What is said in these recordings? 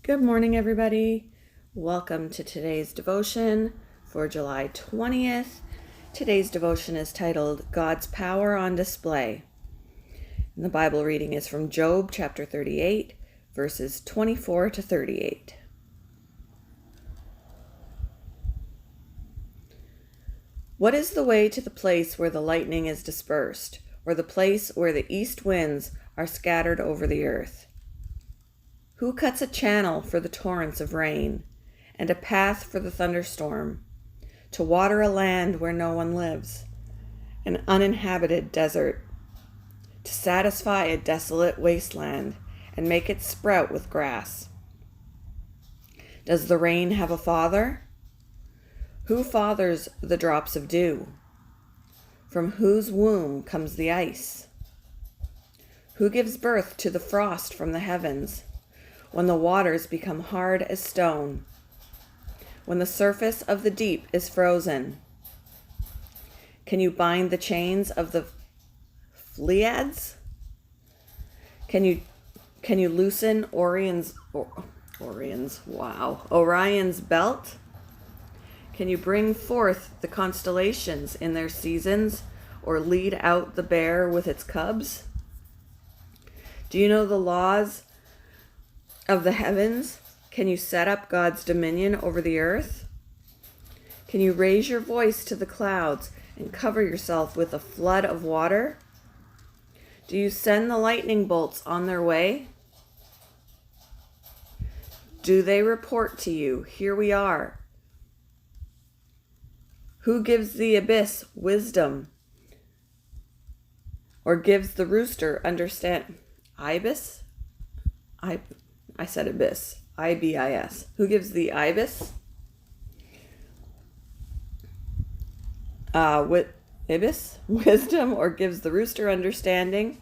Good morning, everybody. Welcome to today's devotion for July 20th. Today's devotion is titled God's Power on Display. And the Bible reading is from Job chapter 38, verses 24 to 38. What is the way to the place where the lightning is dispersed, or the place where the east winds are scattered over the earth? Who cuts a channel for the torrents of rain, and a path for the thunderstorm, to water a land where no one lives, an uninhabited desert, to satisfy a desolate wasteland, and make it sprout with grass? Does the rain have a father? Who fathers the drops of dew? From whose womb comes the ice? Who gives birth to the frost from the heavens, when the waters become hard as stone, when the surface of the deep is frozen? Can you bind the chains of the Pleiades? Can you loosen Orion's belt? Can you bring forth the constellations in their seasons, or lead out the bear with its cubs? Do you know the laws of the heavens? Can you set up God's dominion over the earth? Can you raise your voice to the clouds and cover yourself with a flood of water? Do you send the lightning bolts on their way? Do they report to you, "Here we are"? Who gives the abyss wisdom, or gives the rooster understand? Ibis? I said abyss. I-B-I-S. Who gives the ibis? Ibis? Wisdom, or gives the rooster understanding?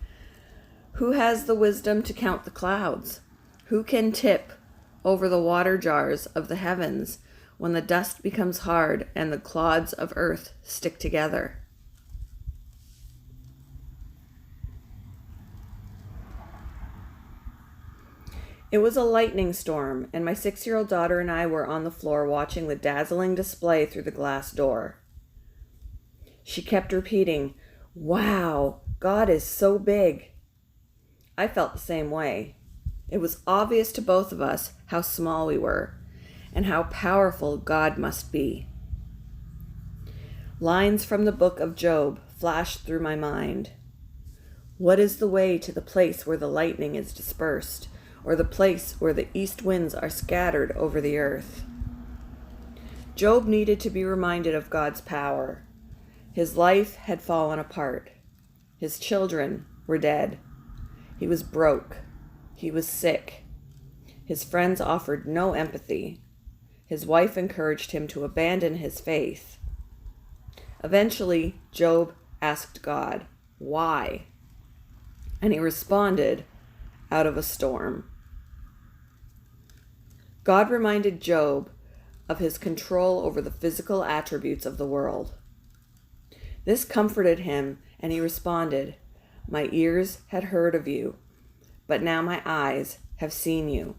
Who has the wisdom to count the clouds? Who can tip over the water jars of the heavens when the dust becomes hard and the clods of earth stick together? It was a lightning storm, and my 6-year-old daughter and I were on the floor watching the dazzling display through the glass door. She kept repeating, "Wow, God is so big." I felt the same way. It was obvious to both of us how small we were, and how powerful God must be. Lines from the book of Job flashed through my mind. What is the way to the place where the lightning is dispersed, or the place where the east winds are scattered over the earth? Job needed to be reminded of God's power. His life had fallen apart. His children were dead. He was broke. He was sick. His friends offered no empathy. His wife encouraged him to abandon his faith. Eventually, Job asked God, "Why?" And he responded, "Out of a storm." God reminded Job of his control over the physical attributes of the world. This comforted him, and he responded, "My ears had heard of you, but now my eyes have seen you."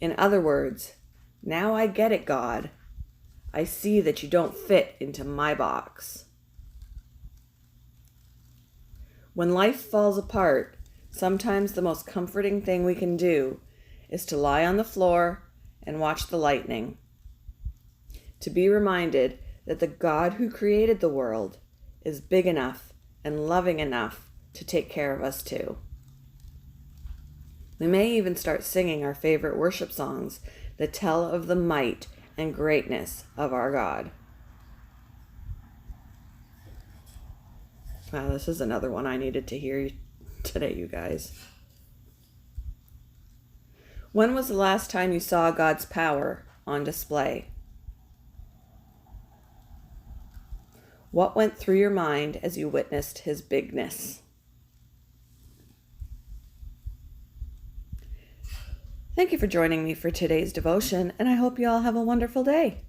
In other words, now I get it, God. I see that you don't fit into my box. When life falls apart, sometimes the most comforting thing we can do is to lie on the floor and watch the lightning. To be reminded that the God who created the world is big enough and loving enough to take care of us too. We may even start singing our favorite worship songs that tell of the might and greatness of our God. Wow, this is another one I needed to hear today, you guys. When was the last time you saw God's power on display? What went through your mind as you witnessed his bigness? Thank you for joining me for today's devotion, and I hope you all have a wonderful day.